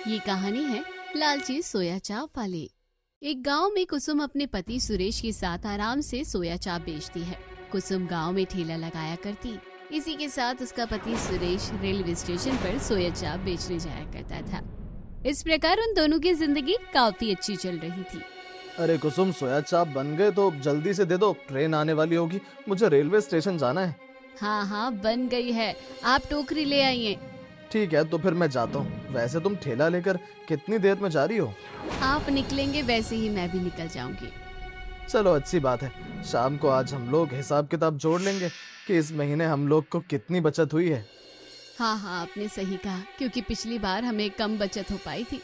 ये कहानी है लालची सोया चाप वाली। एक गांव में कुसुम अपने पति सुरेश के साथ आराम से सोया चाप बेचती है। कुसुम गांव में ठेला लगाया करती। इसी के साथ उसका पति सुरेश रेलवे स्टेशन पर सोया चाप बेचने जाया करता था। इस प्रकार उन दोनों की जिंदगी काफी अच्छी चल रही थी। अरे कुसुम, सोया चाप बन गए तो जल्दी से दे दो, ट्रेन आने वाली होगी, मुझे रेलवे स्टेशन जाना है। हाँ, बन गई है। आप टोकरी ले आइए। ठीक है, तो फिर मैं जाता हूँ। वैसे तुम ठेला लेकर कितनी देर में जा रही हो? आप निकलेंगे वैसे ही मैं भी निकल जाऊंगी। चलो अच्छी बात है। शाम को आज हम लोग हिसाब किताब जोड़ लेंगे कि इस महीने हम लोग को कितनी बचत हुई है। हाँ, आपने सही कहा, क्योंकि पिछली बार हमें कम बचत हो पाई थी।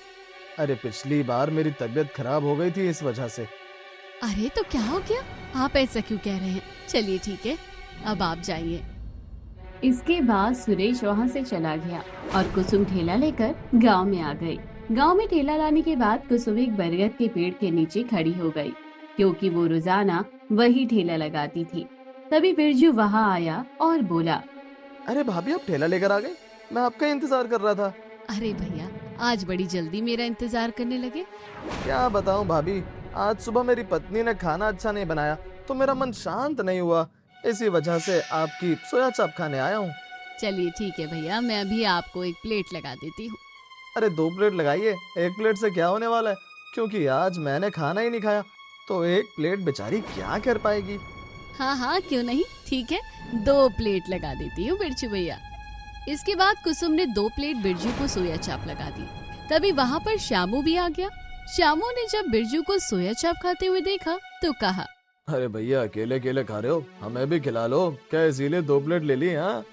अरे पिछली बार मेरी तबीयत खराब हो गई थी इस वजह से। अरे तो क्या हो गया? आप ऐसा क्यों कह रहे हैं? चलिए ठीक है, अब आप जाइए। इसके बाद सुरेश वहां से चला गया और कुसुम ठेला लेकर गांव में आ गई। गांव में ठेला लाने के बाद कुसुम एक बरगद के पेड़ के नीचे खड़ी हो गई, क्योंकि वो रोजाना वही ठेला लगाती थी। तभी बिरजू वहां आया और बोला, अरे भाभी, आप ठेला लेकर आ गए? मैं आपका इंतजार कर रहा था। अरे भैया, आज बड़ी जल्दी मेरा इंतजार करने लगे। क्या बताऊं भाभी, आज सुबह मेरी पत्नी ने खाना अच्छा नहीं बनाया तो मेरा मन शांत नहीं हुआ। इसी वजह से आपकी सोया चाप खाने आया हूँ। चलिए ठीक है भैया, मैं अभी आपको एक प्लेट लगा देती हूँ। अरे 2 प्लेट लगाइए, 1 प्लेट से क्या होने वाला है, क्योंकि आज मैंने खाना ही नहीं खाया तो 1 प्लेट बेचारी क्या कर पाएगी। हाँ, क्यों नहीं, ठीक है, 2 प्लेट लगा देती हूँ बिरजू भैया। इसके बाद कुसुम ने 2 प्लेट बिरजू को सोया चाप लगा दी। तभी वहाँ पर श्यामू भी आ गया। श्यामू ने जब बिरजू को सोया चाप खाते हुए देखा तो कहा, अरे भैया, अकेले अकेले खा रहे हो, हमें भी खिला लो। क्या इसीलिए 2 प्लेट ले ली? हाँ,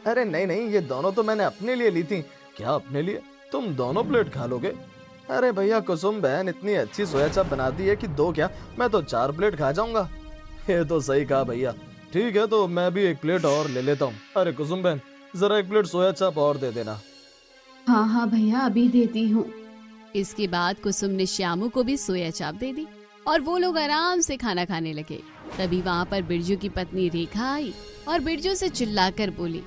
अरे नहीं, ये दोनों तो मैंने अपने लिए ली थी। क्या अपने लिए? तुम दोनों प्लेट खा लोगे? अरे भैया, कुसुम बहन इतनी अच्छी सोया चाप बनाती है कि 2 क्या, मैं तो 4 प्लेट खा जाऊंगा। ये तो सही कहा भैया। ठीक है, तो मैं भी 1 प्लेट और ले लेता हूँ। अरे कुसुम बहन, जरा 1 प्लेट सोया चाप और दे देना। हाँ भैया, अभी देती हूँ। इसके बाद कुसुम ने श्यामू को भी सोया चाप दे दी और वो लोग आराम से खाना खाने लगे। तभी वहाँ पर बिरजू की पत्नी रेखा आई और बिरजू से चिल्लाकर बोली,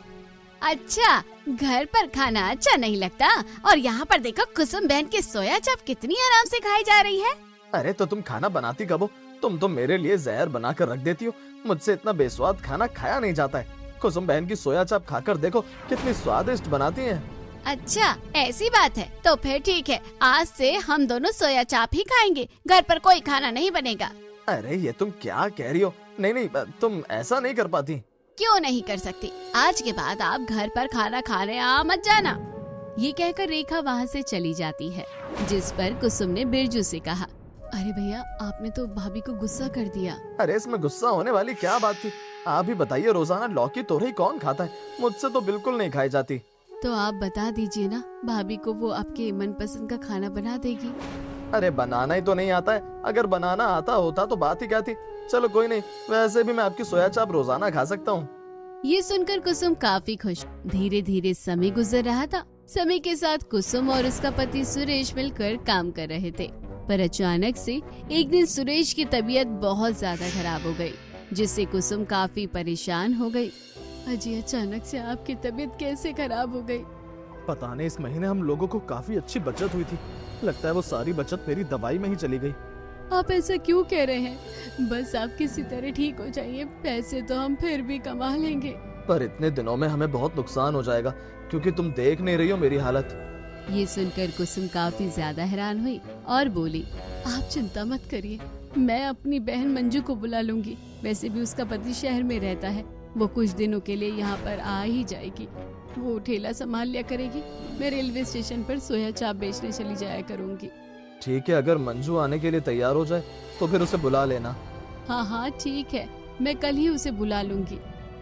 अच्छा, घर पर खाना अच्छा नहीं लगता और यहाँ पर देखो कुसुम बहन की सोया चाप कितनी आराम से खाई जा रही है। अरे तो तुम खाना बनाती कब हो? तुम तो मेरे लिए जहर बना कर रख देती हो। मुझसे इतना बेस्वाद खाना खाया नहीं जाता है। कुसुम बहन की सोया चाप खाकर देखो कितनी स्वादिष्ट बनाती हैं। अच्छा, ऐसी बात है तो फिर ठीक है, आज से हम दोनों सोया चाप ही खाएंगे, घर पर कोई खाना नहीं बनेगा। अरे ये तुम क्या कह रही हो? नहीं, तुम ऐसा नहीं कर पाती। क्यों नहीं कर सकती? आज के बाद आप घर पर खाना खाने आ मत जाना। ये कहकर रेखा वहाँ से चली जाती है, जिस पर कुसुम ने बिरजू से कहा, अरे भैया, आपने तो भाभी को गुस्सा कर दिया। अरे इसमें गुस्सा होने वाली क्या बात थी? आप ही बताइए, रोजाना लौकी तोरई कौन खाता है? मुझसे तो बिल्कुल नहीं खाई जाती। तो आप बता दीजिए ना, भाभी को वो आपके मनपसंद का खाना बना देगी। अरे बनाना ही तो नहीं आता है। अगर बनाना आता होता तो बात ही क्या थी। चलो कोई नहीं, वैसे भी मैं आपकी सोया चाप रोजाना खा सकता हूँ। ये सुनकर कुसुम काफी खुश। धीरे धीरे समय गुजर रहा था। समय के साथ कुसुम और उसका पति सुरेश मिलकर काम कर रहे थे, पर अचानक से एक दिन सुरेश की तबीयत बहुत ज्यादा खराब हो गई, जिससे कुसुम काफी परेशान हो गई। अजी, अचानक से आपकी तबीयत कैसे खराब हो गई? पता नहीं, इस महीने हम लोगों को काफी अच्छी बचत हुई थी। लगता है वो सारी बचत मेरी दवाई में ही चली गई। आप ऐसा क्यों कह रहे हैं? बस आप किसी तरह ठीक हो जाइए, पैसे तो हम फिर भी कमा लेंगे। पर इतने दिनों में हमें बहुत नुकसान हो जाएगा, क्योंकि तुम देख नहीं रही हो मेरी हालत। ये सुनकर कुसुम काफी ज्यादा हैरान हुई और बोली, आप चिंता मत करिए, मैं अपनी बहन मंजू को बुला लूंगी। वैसे भी उसका पति शहर में रहता है, वो कुछ दिनों के लिए यहाँ पर आ ही जाएगी। वो ठेला संभाल लिया करेगी, मैं रेलवे स्टेशन पर सोया चाप बेचने चली जाया करूँगी। ठीक है, अगर मंजू आने के लिए तैयार हो जाए तो फिर उसे बुला लेना। हाँ, ठीक है, मैं कल ही उसे बुला लूंगी।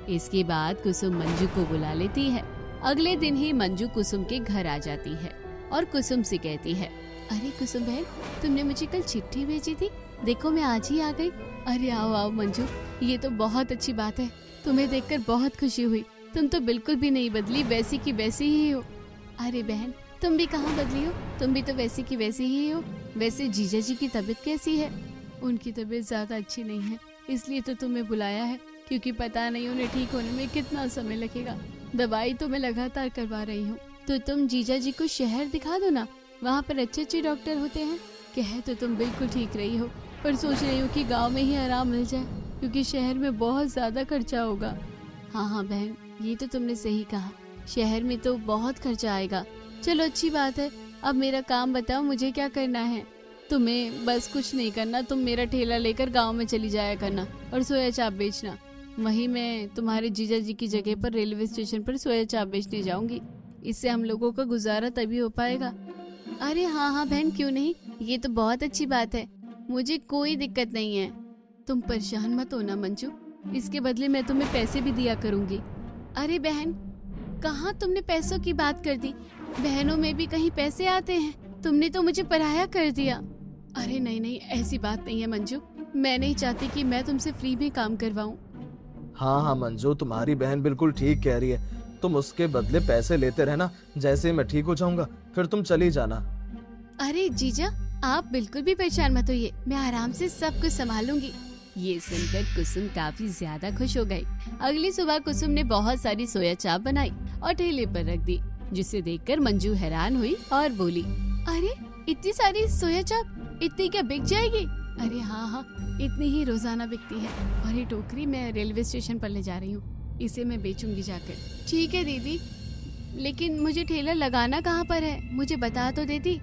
इसके बाद कुसुम मंजू को बुला लेती है। अगले दिन ही मंजू कुसुम के घर आ जाती है और कुसुम से कहती है, अरे कुसुम बहन, तुमने मुझे कल चिट्ठी भेजी थी, देखो मैं आज ही आ गई। अरे आओ मंजू, ये तो बहुत अच्छी बात है। तुम्हें देखकर बहुत खुशी हुई। तुम तो बिल्कुल भी नहीं बदली, वैसी की वैसी ही हो। अरे बहन, तुम भी कहाँ बदली हो, तुम भी तो वैसी की वैसी ही हो। वैसे जीजा जी की तबीयत कैसी है? उनकी तबीयत ज्यादा अच्छी नहीं है, इसलिए तो तुम्हें बुलाया है, क्योंकि पता नहीं उन्हें ठीक होने में कितना समय लगेगा। दवाई तो मैं लगातार करवा रही हूँ, तो तुम जीजा जी को शहर दिखा दो ना, वहाँ पर अच्छे अच्छे डॉक्टर होते हैं। कह तो तुम बिल्कुल ठीक रही हो, पर सोच रही हूँ कि गांव में ही आराम मिल जाए, क्योंकि शहर में बहुत ज्यादा खर्चा होगा। हाँ बहन, ये तो तुमने सही कहा, शहर में तो बहुत खर्चा आएगा। चलो अच्छी बात है, अब मेरा काम बताओ, मुझे क्या करना है? तुम्हें बस कुछ नहीं करना, तुम मेरा ठेला लेकर गांव में चली जाया करना और सोया चाप बेचना। वहीं मैं तुम्हारे जीजा जी की जगह पर रेलवे स्टेशन पर सोया चाप बेचने जाऊंगी। इससे हम लोगों का गुजारा तभी हो पाएगा। अरे हाँ बहन, क्यों नहीं, ये तो बहुत अच्छी बात है, मुझे कोई दिक्कत नहीं है। तुम परेशान मत होना मंजू, इसके बदले मैं तुम्हें पैसे भी दिया करूंगी। अरे बहन, कहाँ तुमने पैसों की बात कर दी? बहनों में भी कहीं पैसे आते हैं? तुमने तो मुझे पराया कर दिया। अरे नहीं, ऐसी बात नहीं है मंजू, मैं नहीं चाहती कि मैं तुमसे फ्री में काम करवाऊं। हाँ मंजू, तुम्हारी बहन बिल्कुल ठीक कह रही है। तुम उसके बदले पैसे लेते रहना, जैसे मैं ठीक हो जाऊंगा फिर तुम चली जाना। अरे जीजा, आप बिल्कुल भी परेशान मत होइए, मैं आराम से सब कुछ संभालूंगी। ये सुनकर कुसुम काफी ज्यादा खुश हो गई। अगली सुबह कुसुम ने बहुत सारी सोया चाप बनाई और ठेले पर रख दी, जिसे देखकर मंजू हैरान हुई और बोली, अरे इतनी सारी सोया चाप, इतनी क्या बिक जाएगी? अरे हाँ, इतनी ही रोजाना बिकती है, और ये टोकरी मैं रेलवे स्टेशन पर ले जा रही हूँ, इसे मैं बेचूंगी जाकर। ठीक है दीदी, लेकिन मुझे ठेला लगाना कहाँ पर है, मुझे बता तो देती।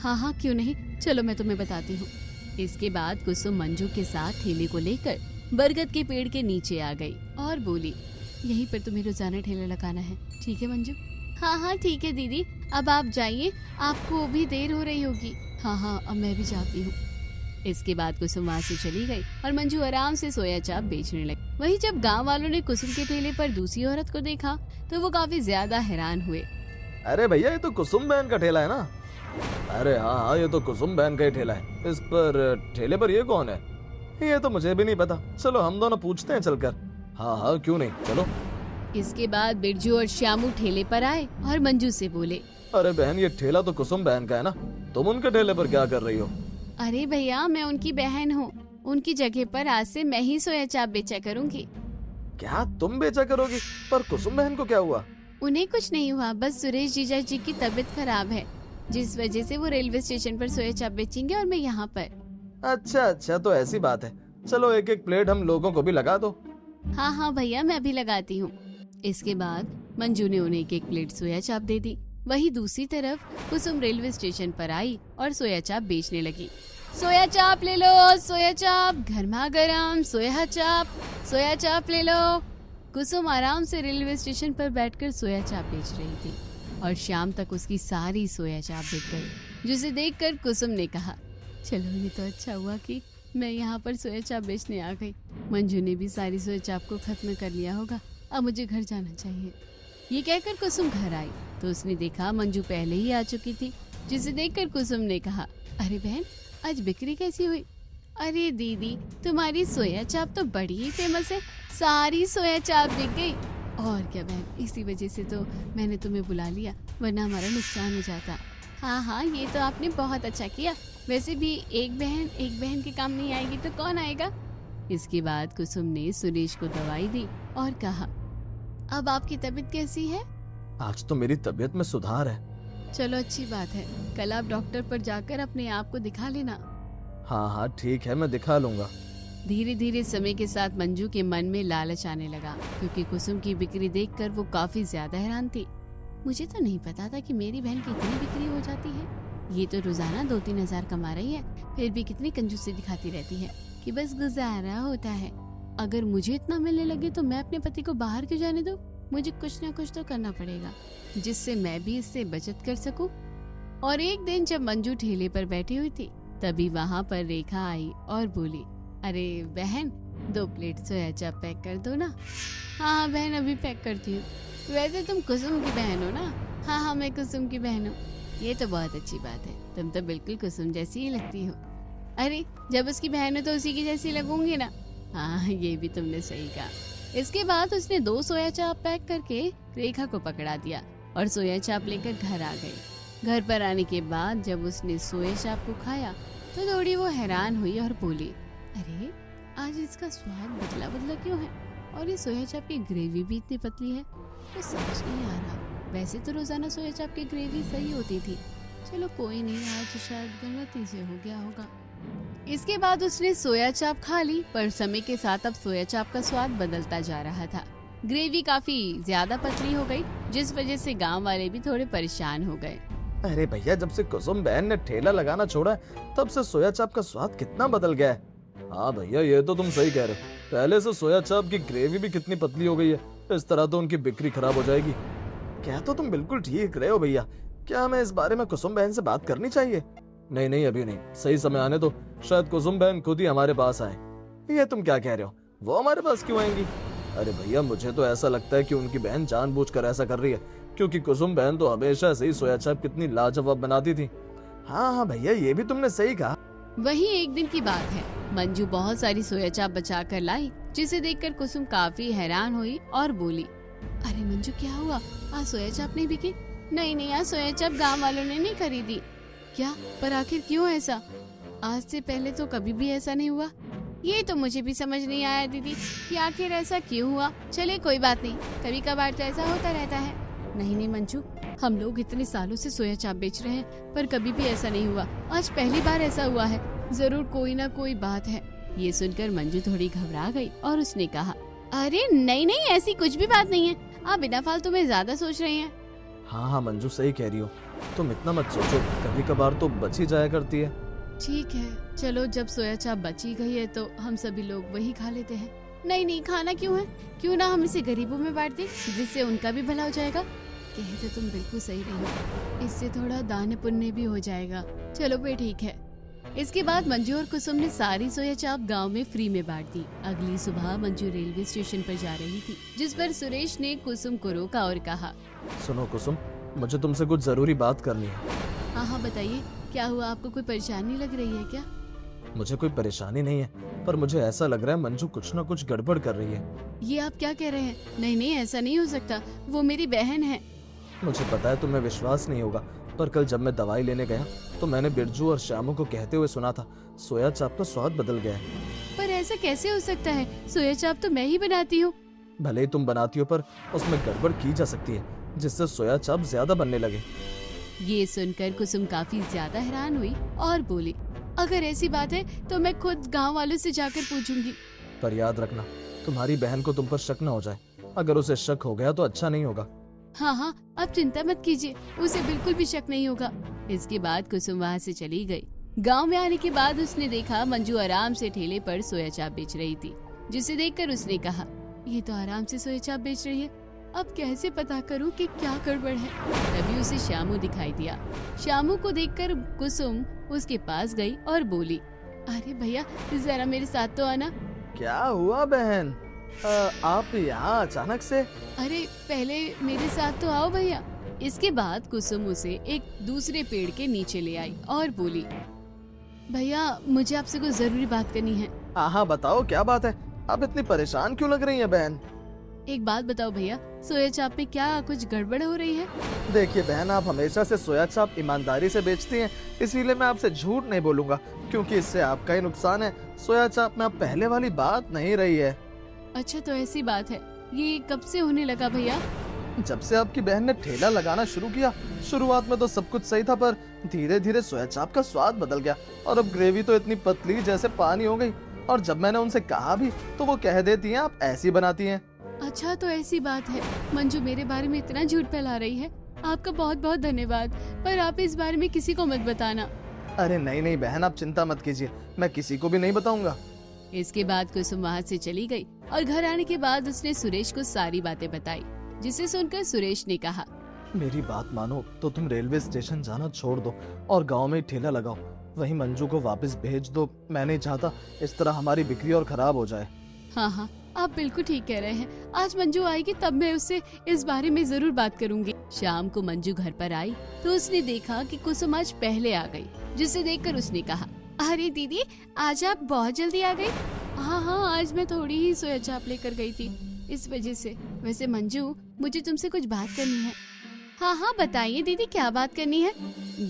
हाँ क्यों नहीं, चलो मैं तुम्हें बताती हूँ। इसके बाद कुसुम मंजू के साथ ठेले को लेकर बरगद के पेड़ के नीचे आ गई और बोली, यहीं पर तुम्हें रोजाना ठेला लगाना है, ठीक है मंजू? हाँ ठीक है दीदी, अब आप जाइए, आपको भी देर हो रही होगी। हाँ, अब मैं भी जाती हूँ। इसके बाद कुसुम वहाँ से चली गई और मंजू आराम से सोया चाप बेचने लगी। वहीं जब गांव वालों ने कुसुम के ठेले पर दूसरी औरत को देखा तो वो काफी ज्यादा हैरान हुए। अरे भैया, ये तो कुसुम बहन का ठेला है ना? अरे हाँ, ये तो कुसुम बहन का ही ठेला है। इस पर ठेले पर ये कौन है? ये तो मुझे भी नहीं पता, चलो हम दोनों पूछते हैं चलकर। हाँ क्यों नहीं, चलो। इसके बाद बिरजू और श्यामू ठेले पर आए और मंजू से बोले, अरे बहन, ये ठेला तो कुसुम बहन का है ना, तुम उनके ठेले पर क्या कर रही हो? अरे भैया, मैं उनकी बहन हूँ, उनकी जगह पर आज से मैं ही सोया चाप बेचा करूँगी। क्या तुम बेचा करोगी? पर कुसुम बहन को क्या हुआ? उन्हें कुछ नहीं हुआ, बस सुरेश जीजा जी की तबीयत खराब है, जिस वजह से वो रेलवे स्टेशन पर सोया चाप बेचेंगे और मैं यहाँ पर। अच्छा, तो ऐसी बात है, चलो एक एक प्लेट हम लोगों को भी लगा दो। हाँ भैया, मैं भी लगाती हूँ। इसके बाद मंजू ने उन्हें एक एक प्लेट सोया चाप दे दी। वही दूसरी तरफ कुसुम रेलवे स्टेशन पर आई और सोया चाप बेचने लगी। सोया चाप ले लो, सोया चाप, गर्मा गर्म सोया चाप ले लो। कुसुम आराम से रेलवे स्टेशन पर बैठकर सोया चाप बेच रही थी और शाम तक उसकी सारी सोया चाप बिक गई, जिसे देखकर कुसुम ने कहा, चलो ये तो अच्छा हुआ कि मैं यहाँ पर सोया चाप बेचने आ गई। मंजू ने भी सारी सोया चाप को खत्म कर लिया होगा, अब मुझे घर जाना चाहिए। ये कहकर कुसुम घर आई तो उसने देखा मंजू पहले ही आ चुकी थी, जिसे देखकर कुसुम ने कहा, अरे बहन, आज बिक्री कैसी हुई? अरे दीदी, तुम्हारी सोया चाप तो बड़ी ही फेमस है, सारी सोया चाप बिक गई। और क्या बहन, इसी वजह से तो मैंने तुम्हें बुला लिया, वरना हमारा नुकसान हो जाता। हाँ, ये तो आपने बहुत अच्छा किया, वैसे भी एक बहन के काम नहीं आएगी तो कौन आएगा? इसके बाद कुसुम ने सुरेश को दवाई दी और कहा, अब आपकी तबीयत कैसी है? आज तो मेरी तबीयत में सुधार है। चलो अच्छी बात है, कल आप डॉक्टर पर जाकर अपने आप को दिखा लेना। हाँ ठीक है, मैं दिखा लूंगा। धीरे धीरे समय के साथ मंजू के मन में लालच आने लगा, क्योंकि कुसुम की बिक्री देखकर वो काफी ज्यादा हैरान थी। मुझे तो नहीं पता था कि मेरी बहन की इतनी बिक्री हो जाती है। ये तो रोजाना 2-3 हजार कमा रही है, फिर भी कितनी कंजूसी दिखाती रहती है कि बस गुजारा होता है। अगर मुझे इतना मिलने लगे तो मैं अपने पति को बाहर क्यों जाने दूं? मुझे कुछ ना कुछ तो करना पड़ेगा, जिससे मैं भी इससे बचत कर सकूं। और एक दिन जब मंजू ठेले पर बैठी हुई थी, तभी वहाँ पर रेखा आई और बोली, अरे बहन, 2 प्लेट सोया चाप पैक कर दो ना। हाँ बहन, अभी पैक करती हूँ। वैसे तुम कुसुम की बहन हो ना? हाँ, मैं कुसुम की बहन हूँ। ये तो बहुत अच्छी बात है, तुम तो बिल्कुल कुसुम जैसी ही लगती हो। अरे जब उसकी बहन हो तो उसी की जैसी लगूंगी ना। हाँ, ये भी तुमने सही कहा। इसके बाद उसने 2 सोया चाप पैक करके रेखा को पकड़ा दिया और सोया चाप लेकर घर आ गई। घर पर आने के बाद जब उसने सोया चाप को खाया तो थोड़ी वो हैरान हुई और बोली, अरे आज इसका स्वाद बदला बदला क्यों है, और ये सोया चाप की ग्रेवी भी इतनी पतली है, तो समझ नहीं आ रहा। वैसे तो रोजाना सोया चाप की ग्रेवी सही होती थी, चलो कोई नहीं, आज शायद गलती से हो गया होगा। इसके बाद उसने सोया चाप खा ली, पर समय के साथ अब सोया चाप का स्वाद बदलता जा रहा था। ग्रेवी काफी ज्यादा पतली हो गई, जिस वजह से गांव वाले भी थोड़े परेशान हो गए। अरे भैया, जब से कुसुम बहन ने ठेला लगाना छोड़ा है, तब से सोया चाप का स्वाद कितना बदल गया है। हाँ भैया, ये तो तुम सही कह रहे हो। पहले से सोया चाप की ग्रेवी भी कितनी पतली हो गई है। इस तरह तो उनकी बिक्री खराब हो जाएगी। क्या तो तुम बिल्कुल ठीक रहे हो भैया। क्या हमें इस बारे में कुसुम बहन से बात करनी चाहिए? नहीं नहीं, अभी नहीं, सही समय आने दो। शायद कुसुम बहन खुद ही हमारे पास आए। ये तुम क्या कह रहे हो? वो हमारे पास क्यों आएंगी? अरे भैया, मुझे तो ऐसा लगता है कि उनकी बहन जानबूझकर ऐसा कर रही है, क्योंकि कुसुम बहन तो हमेशा से ही सोया चाप कितनी लाजवाब बनाती थी। हाँ हाँ भैया, ये भी तुमने सही कहा। वहीं एक दिन की बात है, मंजू बहुत सारी सोया चाप बचा कर लाई, जिसे देखकर कुसुम काफी हैरान हुई और बोली, अरे मंजू, क्या हुआ? आज सोया चाप नहीं बिकी? नहीं, आज सोया चाप गाँव वालों ने नहीं खरीदी। क्या? पर आखिर क्यों ऐसा? आज से पहले तो कभी भी ऐसा नहीं हुआ। ये तो मुझे भी समझ नहीं आया दीदी कि आखिर ऐसा क्यों हुआ। चले कोई बात नहीं, कभी कभार तो ऐसा होता रहता है। नहीं मंजू, हम लोग इतने सालों से सोया चाप बेच रहे हैं, पर कभी भी ऐसा नहीं हुआ। आज पहली बार ऐसा हुआ है। जरूर कोई ना कोई बात है। ये सुनकर मंजू थोड़ी घबरा गई और उसने कहा, अरे नहीं, ऐसी कुछ भी बात नहीं है। आप बिना फालतू में ज्यादा सोच रहे हैं। हाँ मंजू, सही कह रही हो। तुम इतना मत सोचो, कभी कभार तो बच ही जाया करती है। ठीक है, चलो जब सोया चाप बची गई है तो हम सभी लोग वही खा लेते हैं। नहीं, खाना क्यों है? क्यों ना हम इसे गरीबों में बांट दें, जिससे उनका भी भला हो जाएगा। कहते तुम बिल्कुल सही रही हो, इससे थोड़ा दान पुण्य भी हो जाएगा। चलो भाई, ठीक है। इसके बाद मंजू और कुसुम ने सारी सोया चाप गांव में फ्री में बांट दी। अगली सुबह मंजू रेलवे स्टेशन पर जा रही थी, जिस पर सुरेश ने कुसुम को रोका और कहा, सुनो कुसुम, मुझे तुमसे कुछ जरूरी बात करनी है। हाँ बताइए, क्या हुआ? आपको कोई परेशानी लग रही है क्या? मुझे कोई परेशानी नहीं है, पर मुझे ऐसा लग रहा है मंजू कुछ न कुछ गड़बड़ कर रही है। ये आप क्या कह रहे हैं? नहीं, ऐसा नहीं हो सकता, वो मेरी बहन है। मुझे पता है तुम्हें विश्वास नहीं होगा, पर कल जब मैं दवाई लेने गया तो मैंने बिरजू और श्यामू को कहते हुए सुना था, सोया चाप का स्वाद बदल गया है। पर ऐसा कैसे हो सकता है? सोया चाप तो मैं ही बनाती हूँ। भले ही तुम बनाती हो, पर उसमें गड़बड़ की जा सकती है, जिससे सोया चाप ज्यादा बनने लगे। ये सुनकर कुसुम काफी ज्यादा हैरान हुई और बोली, अगर ऐसी बात है तो मैं खुद गांव वालों से जाकर पूछूंगी। पर याद रखना, तुम्हारी बहन को तुम पर शक न हो जाए। अगर उसे शक हो गया तो अच्छा नहीं होगा। हाँ, आप चिंता मत कीजिए, उसे बिल्कुल भी शक नहीं होगा। इसके बाद कुसुम वहाँ से चली गई। गांव में आने के बाद उसने देखा मंजू आराम से ठेले पर सोया चाप बेच रही थी, जिसे देखकर उसने कहा, ये तो आराम से सोया चाप बेच रही है, अब कैसे पता करूं कि क्या गड़बड़ है। तभी उसे श्यामू दिखाई दिया। श्यामू को देखकर कुसुम उसके पास गई और बोली, अरे भैया, जरा मेरे साथ तो आना। क्या हुआ बहन? आप यहाँ अचानक से? अरे पहले मेरे साथ तो आओ भैया। इसके बाद कुसुम उसे एक दूसरे पेड़ के नीचे ले आई और बोली, भैया मुझे आपसे कुछ जरूरी बात करनी है। हाँ बताओ, क्या बात है? आप इतनी परेशान क्यों लग रही हैं बहन? एक बात बताओ भैया, सोया चाप में क्या कुछ गड़बड़ हो रही है? देखिए बहन, आप हमेशा से सोया चाप ईमानदारी से बेचती हैं, इसीलिए मैं आपसे झूठ नहीं बोलूंगा, क्योंकि इससे आपका ही नुकसान है। सोया चाप में अब पहले वाली बात नहीं रही है। अच्छा, तो ऐसी बात है। ये कब से होने लगा भैया? जब से आपकी बहन ने ठेला लगाना शुरू किया। शुरुआत में तो सब कुछ सही था, पर धीरे धीरे सोया चाप का स्वाद बदल गया और अब ग्रेवी तो इतनी पतली जैसे पानी हो गई। और जब मैंने उनसे कहा भी तो वो कह देती हैं आप ऐसी बनाती हैं। अच्छा, तो ऐसी बात है। मंजू मेरे बारे में इतना झूठ फैला रही है। आपका बहुत बहुत धन्यवाद, पर आप इस बारे में किसी को मत बताना। अरे नहीं बहन, आप चिंता मत कीजिए, मैं किसी को भी नहीं बताऊंगा। इसके बाद कुसुम वहाँ से चली गई और घर आने के बाद उसने सुरेश को सारी बातें बताई, जिसे सुनकर सुरेश ने कहा, मेरी बात मानो तो तुम रेलवे स्टेशन जाना छोड़ दो और गांव में ठेला लगाओ। वहीं मंजू को वापस भेज दो। मैं नहीं चाहता इस तरह हमारी बिक्री और खराब हो जाए। हाँ, आप बिल्कुल ठीक कह रहे हैं। आज मंजू आएगी तब मैं उससे इस बारे में जरूर बात करूंगी। शाम को मंजू घर पर आई तो उसने देखा कि कुसुम आज पहले आ गई, जिसे देखकर उसने कहा, अरे दीदी, आज आप बहुत जल्दी आ गई। हाँ, आज मैं थोड़ी ही सोया चाप लेकर गई थी, इस वजह से। वैसे मंजू, मुझे तुमसे कुछ बात करनी है। हाँ, बताइए दीदी, क्या बात करनी है?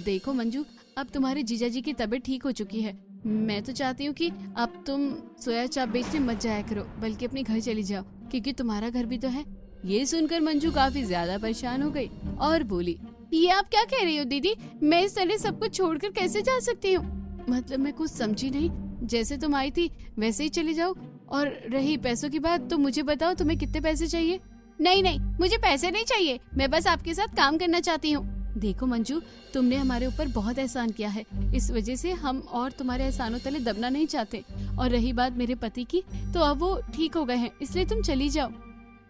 देखो मंजू, अब तुम्हारे जीजा जी की तबीयत ठीक हो चुकी है। मैं तो चाहती हूँ कि अब तुम सोया चाप बेचने मत जाया करो, बल्कि अपने घर चली जाओ, क्योंकि तुम्हारा घर भी तो है। ये सुनकर मंजू काफी ज्यादा परेशान हो गई और बोली, ये आप क्या कह रही हो दीदी? मैं इस तरह सब कुछ छोड़कर कैसे जा सकती हूँ? मतलब मैं कुछ समझी नहीं। जैसे तुम आई थी वैसे ही चली जाओ। और रही पैसों की बात, तो मुझे बताओ तुम्हें कितने पैसे चाहिए? नहीं नहीं, मुझे पैसे नहीं चाहिए, मैं बस आपके साथ काम करना चाहती हूँ। देखो मंजू, तुमने हमारे ऊपर बहुत एहसान किया है, इस वजह से हम और तुम्हारे एहसानों तले दबना नहीं चाहते। और रही बात मेरे पति की, तो अब वो ठीक हो गए हैं, इसलिए तुम चली जाओ।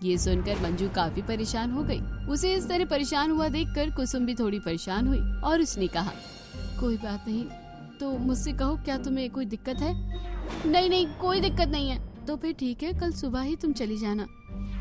ये सुनकर मंजू काफी परेशान हो गई। उसे इस तरह परेशान हुआ देखकर कुसुम भी थोड़ी परेशान हुई और उसने कहा, कोई बात नहीं, तो मुझसे कहो, क्या तुम्हें कोई दिक्कत है? नहीं नहीं, कोई दिक्कत नहीं है। तो फिर ठीक है, कल सुबह ही तुम चली जाना।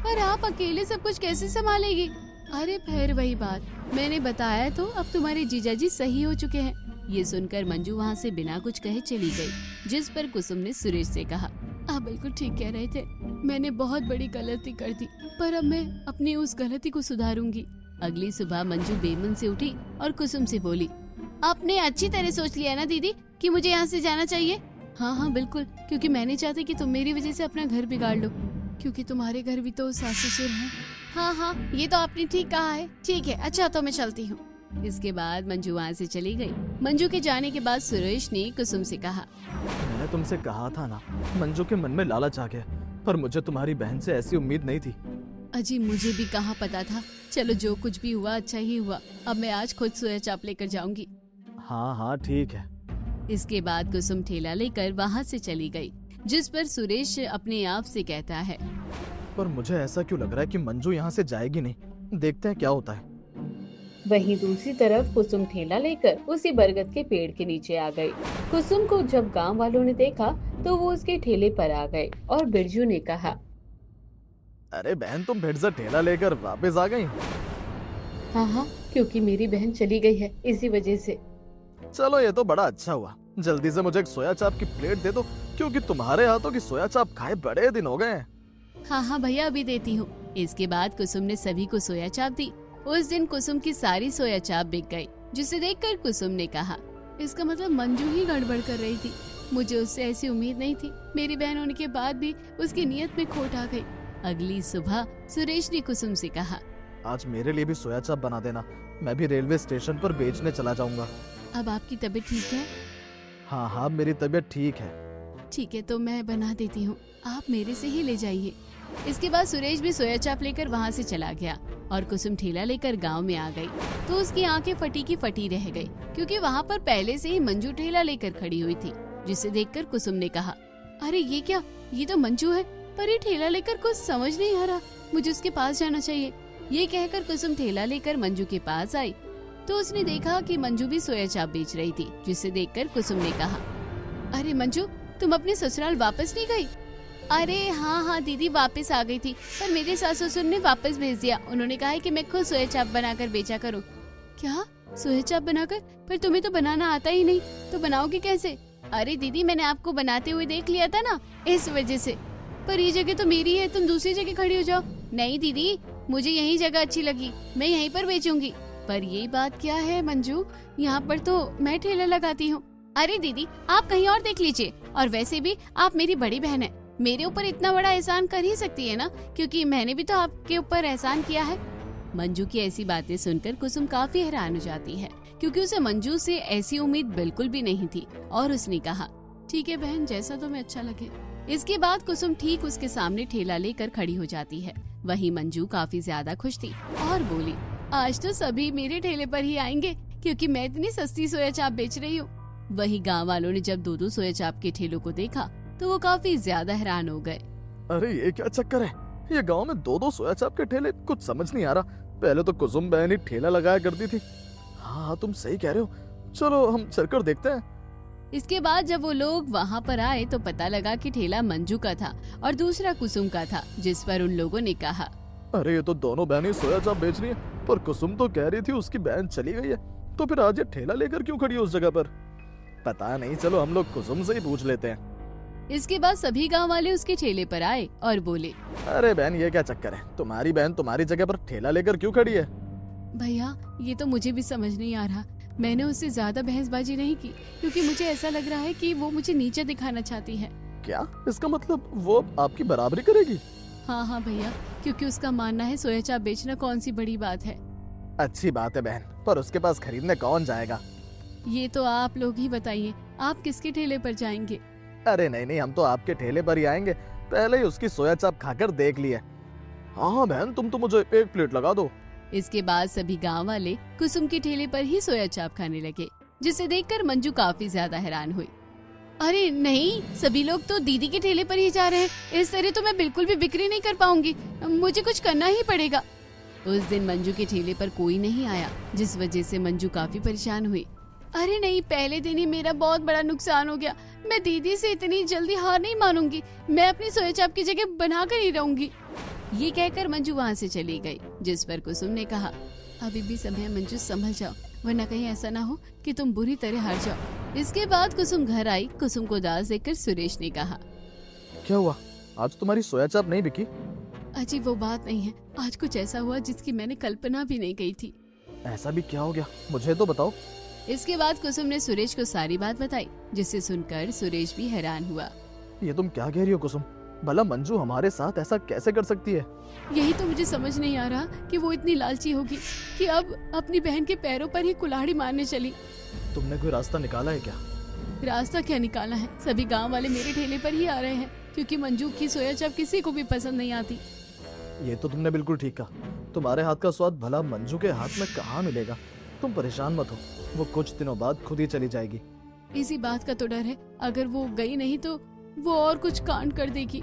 पर आप अकेले सब कुछ कैसे संभालेगी? अरे फिर वही बात, मैंने बताया तो, अब तुम्हारे जीजाजी सही हो चुके हैं। ये सुनकर मंजू वहाँ से बिना कुछ कहे चली गई, जिस पर कुसुम ने सुरेश से कहा, आप बिल्कुल ठीक कह रहे थे, मैंने बहुत बड़ी गलती कर दी, पर अब मैं अपनी उस गलती को सुधारूंगी। अगली सुबह मंजू बेमन से उठी और कुसुम से बोली, आपने अच्छी तरह सोच लिया ना दीदी कि मुझे यहाँ से जाना चाहिए? हाँ हाँ बिल्कुल, क्योंकि मैं नहीं चाहती कि तुम मेरी वजह से अपना घर बिगाड़ लो, क्योंकि तुम्हारे घर भी तो सास ससुर हैं। हाँ हाँ, ये तो आपने ठीक कहा है। ठीक है, अच्छा तो मैं चलती हूँ। इसके बाद मंजू वहाँ से चली गई। मंजू के जाने के बाद सुरेश ने कुसुम से कहा, मैंने तुमसे कहा था ना, मंजू के मन में लालच आ गया, पर मुझे तुम्हारी बहन से ऐसी उम्मीद नहीं थी। अजी मुझे भी कहाँ पता था। चलो जो कुछ भी हुआ अच्छा ही हुआ, अब मैं आज खुद सोया चाप लेकर जाऊंगी। हाँ हाँ ठीक है। इसके बाद कुसुम ठेला लेकर वहाँ से चली गई, जिस पर सुरेश अपने आप से कहता है, पर मुझे ऐसा क्यों लग रहा है कि मंजू यहाँ से जाएगी नहीं, देखते हैं क्या होता है। वहीं दूसरी तरफ कुसुम ठेला लेकर उसी बरगद के पेड़ के नीचे आ गई। कुसुम को जब गांव वालों ने देखा तो वो उसके ठेले पर आ गए और बिरजू ने कहा, अरे बहन, तुम फिर से ठेला लेकर वापस आ गई? हाँ हाँ, क्योंकि मेरी बहन चली गई है, इसी वजह से। चलो ये तो बड़ा अच्छा हुआ। जल्दी से मुझे एक सोया चाप की प्लेट दे दो, क्योंकि तुम्हारे हाथों की सोया चाप खाए बड़े दिन हो गए हैं। हाँ हाँ भैया, अभी देती हूँ। इसके बाद कुसुम ने सभी को सोया चाप दी। उस दिन कुसुम की सारी सोया चाप बिक गई, जिसे देखकर कुसुम ने कहा, इसका मतलब मंजू ही गड़बड़ कर रही थी, मुझे उससे ऐसी उम्मीद नहीं थी। मेरी बहन होने के बाद भी उसकी नीयत में खोट आ गई। अगली सुबह सुरेश ने कुसुम से कहा, आज मेरे लिए भी सोया चाप बना देना, मैं भी रेलवे स्टेशन पर बेचने चला जाऊंगा। अब आपकी तबीयत ठीक है? हाँ हाँ, मेरी तबीयत ठीक है। ठीक है, तो मैं बना देती हूँ, आप मेरे से ही ले जाइए। इसके बाद सुरेश भी सोया चाप लेकर वहाँ से चला गया और कुसुम ठेला लेकर गांव में आ गई, तो उसकी आंखें फटी की फटी रह गई, क्योंकि वहाँ पर पहले से ही मंजू ठेला लेकर खड़ी हुई थी, जिसे देखकर कुसुम ने कहा, अरे ये क्या, ये तो मंजू है, पर ये ठेला लेकर कुछ समझ नहीं आ रहा, मुझे उसके पास जाना चाहिए। ये कहकर कुसुम ठेला लेकर मंजू के पास आई, तो उसने देखा कि मंजू भी सोया चाप बेच रही थी, जिसे देखकर कुसुम ने कहा, अरे मंजू, तुम अपने ससुराल वापस नहीं गई? अरे हाँ हाँ दीदी, वापस आ गई थी, पर मेरे सास ससुर ने वापस भेज दिया। उन्होंने कहा है कि मैं खुद सोया चाप बनाकर बेचा करूँ। क्या, सोया चाप बनाकर? पर तुम्हें तो बनाना आता ही नहीं, तो बनाओगी कैसे? अरे दीदी, मैंने आपको बनाते हुए देख लिया था ना, इस वजह से। पर ये जगह तो मेरी है, तुम दूसरी जगह खड़ी हो जाओ। नहीं दीदी, मुझे यही जगह अच्छी लगी, मैं यहीं पर बेचूंगी। पर ये बात क्या है मंजू, यहाँ पर तो मैं ठेला लगाती हूँ। अरे दीदी, आप कहीं और देख लीजिए, और वैसे भी आप मेरी बड़ी बहन है, मेरे ऊपर इतना बड़ा एहसान कर ही सकती है ना, क्योंकि मैंने भी तो आपके ऊपर एहसान किया है। मंजू की ऐसी बातें सुनकर कुसुम काफी हैरान हो जाती है, क्योंकि उसे मंजू से ऐसी उम्मीद बिल्कुल भी नहीं थी, और उसने कहा, ठीक है बहन, जैसा तुम्हें अच्छा लगे। इसके बाद कुसुम ठीक उसके सामने ठेला लेकर खड़ी हो जाती है। वहीं मंजू काफी ज्यादा खुश थी और बोली, आज तो सभी मेरे ठेले पर ही आएंगे, क्योंकि मैं इतनी सस्ती सोया चाप बेच रही हूँ। वहीं गांव वालों ने जब दो सोया चाप के ठेलों को देखा तो वो काफी ज्यादा हैरान हो गए। अरे ये क्या चक्कर है, ये गांव में दो सोया चाप के ठेले, कुछ समझ नहीं आ रहा। पहले तो कुसुम बहन ही ठेला लगाया करती थी। हाँ तुम सही कह रहे हो, चलो हम चलकर देखते हैं। इसके बाद जब वो लोग वहाँ पर आए तो पता लगा कि ठेला मंजू का था और दूसरा कुसुम का था, जिस पर उन लोगों ने कहा, अरे ये तो दोनों बहनें सोया चाप बेच रही हैं, पर कुसुम तो कह रही थी उसकी बहन चली गई है, तो फिर आज ये ठेला लेकर क्यों खड़ी है उस जगह पर? पता नहीं, चलो हम लोग कुसुम से ही पूछ लेते हैं। इसके बाद सभी गांव वाले उसके ठेले पर आए और बोले, अरे बहन, ये क्या चक्कर है, तुम्हारी बहन तुम्हारी जगह पर ठेला लेकर क्यों खड़ी है? भैया, ये तो मुझे भी समझ नहीं आ रहा। मैंने उससे ज्यादा बहसबाजी नहीं की, क्योंकि मुझे ऐसा लग रहा है कि वो मुझे नीचे दिखाना चाहती है। क्या, इसका मतलब वो आपकी बराबरी करेगी? हाँ हाँ भैया, क्योंकि उसका मानना है सोया चाप बेचना कौन सी बड़ी बात है। अच्छी बात है बहन, पर उसके पास खरीदने कौन जाएगा? ये तो आप लोग ही बताइए, आप किसके ठेले पर जाएंगे? अरे नहीं नहीं, हम तो आपके ठेले पर ही आएंगे, पहले ही उसकी सोया चाप खाकर देख लिए। हाँ बहन, तुम तो मुझे 1 प्लेट लगा दो। इसके बाद सभी गांव वाले कुसुम के ठेले पर ही सोया चाप खाने लगे, जिसे देखकर मंजू काफी ज्यादा हैरान हुई। अरे नहीं, सभी लोग तो दीदी के ठेले पर ही जा रहे हैं, इस तरह तो मैं बिल्कुल भी बिक्री नहीं कर पाऊंगी, मुझे कुछ करना ही पड़ेगा। उस दिन मंजू के ठेले पर कोई नहीं आया, जिस वजह से मंजू काफी परेशान हुई। अरे नहीं, पहले दिन ही मेरा बहुत बड़ा नुकसान हो गया, मैं दीदी से इतनी जल्दी हार नहीं मानूंगी, मैं अपनी सोया चाप की जगह बनाकर ही रहूंगी। ये कहकर मंजू वहाँ से चली गई, जिस पर कुसुम ने कहा, अभी भी समय है मंजू, संभल जाओ, वरना कहीं ऐसा ना हो कि तुम बुरी तरह हार जाओ। इसके बाद कुसुम घर आई। कुसुम को उदास देखकर सुरेश ने कहा, क्या हुआ, आज तुम्हारी सोया चाप नहीं बिकी? अजी वो बात नहीं है, आज कुछ ऐसा हुआ जिसकी मैंने कल्पना भी नहीं की थी। ऐसा भी क्या हो गया, मुझे तो बताओ। इसके बाद कुसुम ने सुरेश को सारी बात बताई, जिसे सुनकर सुरेश भी हैरान हुआ। ये तुम क्या कह रही हो कुसुम, भला मंजू हमारे साथ ऐसा कैसे कर सकती है? यही तो मुझे समझ नहीं आ रहा कि वो इतनी लालची होगी कि अब अपनी बहन के पैरों पर ही कुल्हाड़ी मारने चली। तुमने कोई रास्ता निकाला है क्या? रास्ता क्या निकाला है, सभी गांव वाले मेरे ठेले पर ही आ रहे हैं, क्योंकि मंजू की सोया चाप किसी को भी पसंद नहीं आती। ये तो तुमने बिल्कुल ठीक कहा, तुम्हारे हाथ का स्वाद भला मंजू के हाथ में कहाँ मिलेगा। तुम परेशान मत हो, वो कुछ दिनों बाद खुद ही चली जाएगी। इसी बात का तो डर है, अगर वो गई नहीं तो वो और कुछ कांड कर देगी।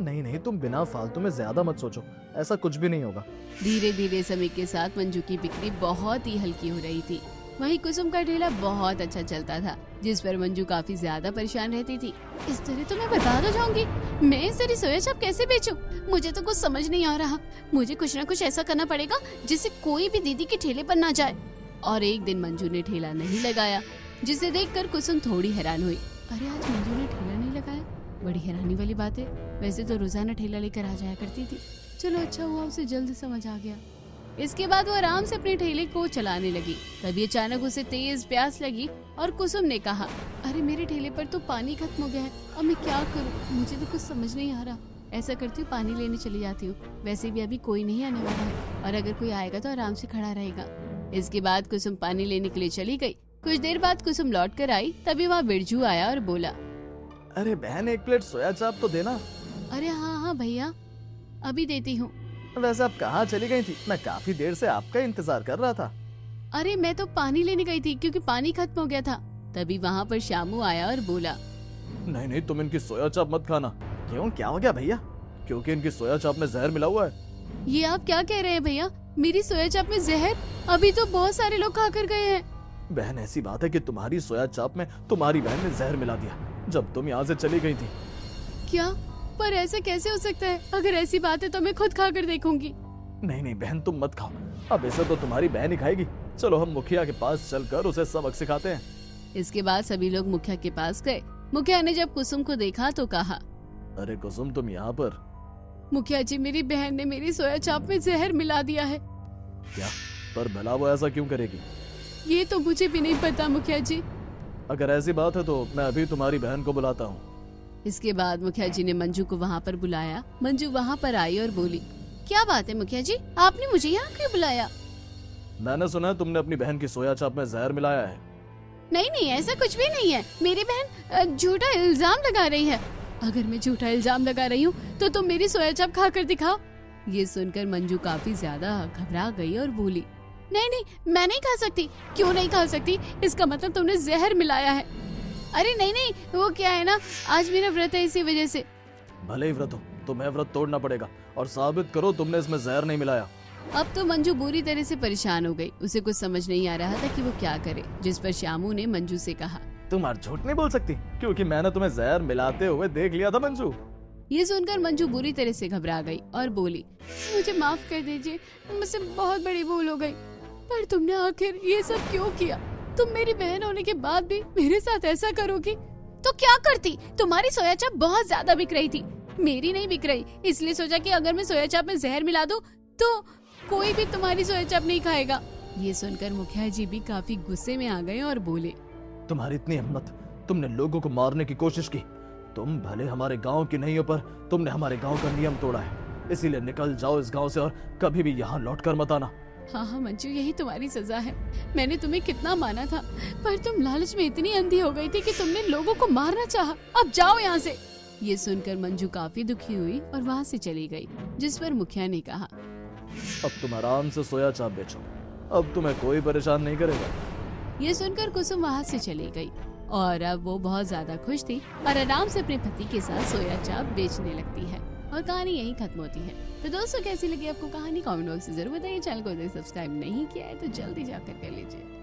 नहीं नहीं, तुम बिना फालतू में ज्यादा मत सोचो, ऐसा कुछ भी नहीं होगा। धीरे धीरे समय के साथ मंजू की बिक्री बहुत ही हल्की हो रही थी। वहीं कुसुम का ठेला बहुत अच्छा चलता था, जिस पर मंजू काफी ज्यादा परेशान रहती थी। इस तरह तो मैं बर्बाद हो जाऊंगी, मैं इस तरह सोया चाप कैसे बेचूं? मुझे तो कुछ समझ नहीं आ रहा, मुझे कुछ ना कुछ ऐसा करना पड़ेगा जिससे कोई भी दीदी के ठेले पर ना जाए। और एक दिन मंजू ने ठेला नहीं लगाया, जिसे देखकर कुसुम थोड़ी हैरान हुई। अरे आज मंजू ने ठेला नहीं लगाया, बड़ी हैरानी वाली बात है, वैसे तो रोजाना ठेला लेकर आ जाया करती थी। चलो अच्छा हुआ उसे जल्द समझ आ गया। इसके बाद वो आराम से अपने ठेले को चलाने लगी। तभी अचानक उसे तेज प्यास लगी और कुसुम ने कहा, अरे मेरे ठेले पर तो पानी खत्म हो गया है, अब मैं क्या करूं? मुझे तो कुछ समझ नहीं आ रहा। ऐसा करती हूँ, पानी लेने चली जाती हूँ, वैसे भी अभी कोई नहीं आने वाला है, और अगर कोई आएगा तो आराम से खड़ा रहेगा। इसके बाद कुसुम पानी लेने के लिए चली गई। कुछ देर बाद कुसुम लौट कर आई, तभी वहाँ बिरजू आया और बोला, अरे बहन, 1 प्लेट सोया चाप तो देना। अरे हाँ हाँ भैया, अभी देती हूँ। वैसे आप कहाँ चली गई थी? मैं काफी देर से आपका इंतजार कर रहा था। अरे मैं तो पानी लेने गई थी, क्योंकि पानी खत्म हो गया था। तभी वहाँ पर श्यामू आया और बोला, नहीं नहीं, तुम इनकी सोया चाप मत खाना। क्यों, क्या हो गया भैया? क्योंकि इनकी सोया चाप में जहर मिला हुआ है। ये आप क्या कह रहे हैं भैया, मेरी सोया चाप में जहर? अभी तो बहुत सारे लोग खा कर गए हैं। बहन, ऐसी बात है कि तुम्हारी सोया चाप में तुम्हारी बहन ने जहर मिला दिया जब तुम यहाँ से चली गई थी। क्या? पर ऐसा कैसे हो सकता है? अगर ऐसी बात है तो मैं खुद खा कर देखूंगी। नहीं नहीं बहन, तुम मत खाओ, अब इसे तो तुम्हारी बहन ही खाएगी। चलो हम मुखिया के पास चलकर उसे सबक सिखाते हैं। इसके बाद सभी लोग मुखिया के पास गए। मुखिया ने जब कुसुम को देखा तो कहा, अरे कुसुम, तुम यहाँ पर? मुखिया जी, मेरी बहन ने मेरी सोया चाप में जहर मिला दिया है। क्या? पर भला वो ऐसा क्यों करेगी? ये तो मुझे भी नहीं पता मुखिया जी। अगर ऐसी बात है तो मैं अभी तुम्हारी बहन को बुलाता हूँ। इसके बाद मुखिया जी ने मंजू को वहाँ पर बुलाया। मंजू वहाँ पर आई और बोली, क्या बात है मुखिया जी, आपने मुझे यहाँ क्यों बुलाया? मैंने सुना है तुमने अपनी बहन की सोया चाप में जहर मिलाया है। नहीं नहीं, ऐसा कुछ भी नहीं है। मेरी बहन झूठा इल्जाम लगा रही है। अगर मैं झूठा इल्जाम लगा रही हूँ तो तुम मेरी सोया चाप खा कर दिखाओ। ये सुनकर मंजू काफी ज्यादा घबरा गई और बोली, नहीं नहीं, मैं नहीं खा सकती। क्यों नहीं खा सकती? इसका मतलब तुमने जहर मिलाया है। अरे नहीं नहीं, वो क्या है ना, आज मेरा व्रत है, इसी वजह से। भले ही व्रत हो, तुम्हें व्रत तोड़ना पड़ेगा और साबित करो तुमने इसमें जहर नहीं मिलाया। अब तो मंजू बुरी तरह से परेशान हो गई। उसे कुछ समझ नहीं आ रहा था कि वो क्या करे, जिस पर श्यामू ने मंजू से कहा, तुम आज झूठ नहीं बोल सकती, क्योंकि मैंने तुम्हें जहर मिलाते हुए देख लिया था मंजू। ये सुनकर मंजू बुरी तरह से घबरा गई और बोली, मुझे माफ कर दीजिए, मुझसे बहुत बड़ी भूल हो गई। पर तुमने आखिर ये सब क्यों किया? तुम मेरी बहन होने के बाद भी मेरे साथ ऐसा करोगी? तो क्या करती? तुम्हारी सोया चाप बहुत ज्यादा बिक रही थी, मेरी नहीं बिक रही, इसलिए सोचा कि अगर मैं सोया चाप में जहर मिला दूं तो कोई भी तुम्हारी सोया चाप नहीं खाएगा। ये सुनकर मुखिया जी भी काफी गुस्से में आ गए और बोले, तुम्हारी इतनी हिम्मत, तुमने लोगों को मारने की कोशिश की। तुम भले हमारे गांव की नहीं हो, पर तुमने हमारे गांव का नियम तोड़ा है, इसीलिए निकल जाओ इस गांव से और कभी भी यहाँ लौट कर मत आना, हाँ हाँ मंजू, यही तुम्हारी सजा है। मैंने तुम्हें कितना माना था, पर तुम लालच में इतनी अंधी हो गई थी कि तुमने लोगों को मारना चाहा। अब जाओ यहाँ से। ये सुनकर मंजू काफी दुखी हुई और वहाँ से चली गई, जिस पर मुखिया ने कहा, अब तुम आराम से सोया चाप बेचो, अब तुम्हें कोई परेशान नहीं करेगा। ये सुनकर कुसुम वहाँ से चली गई और अब वो बहुत ज्यादा खुश थी और आराम से अपने पति के साथ सोया चाप बेचने लगती है। और कहानी यहीं खत्म होती है। तो दोस्तों, कैसी लगी आपको कहानी? कमेंट बॉक्स में जरूर बताइए। चैनल को सब्सक्राइब नहीं किया है तो जल्दी जाकर कर लीजिए।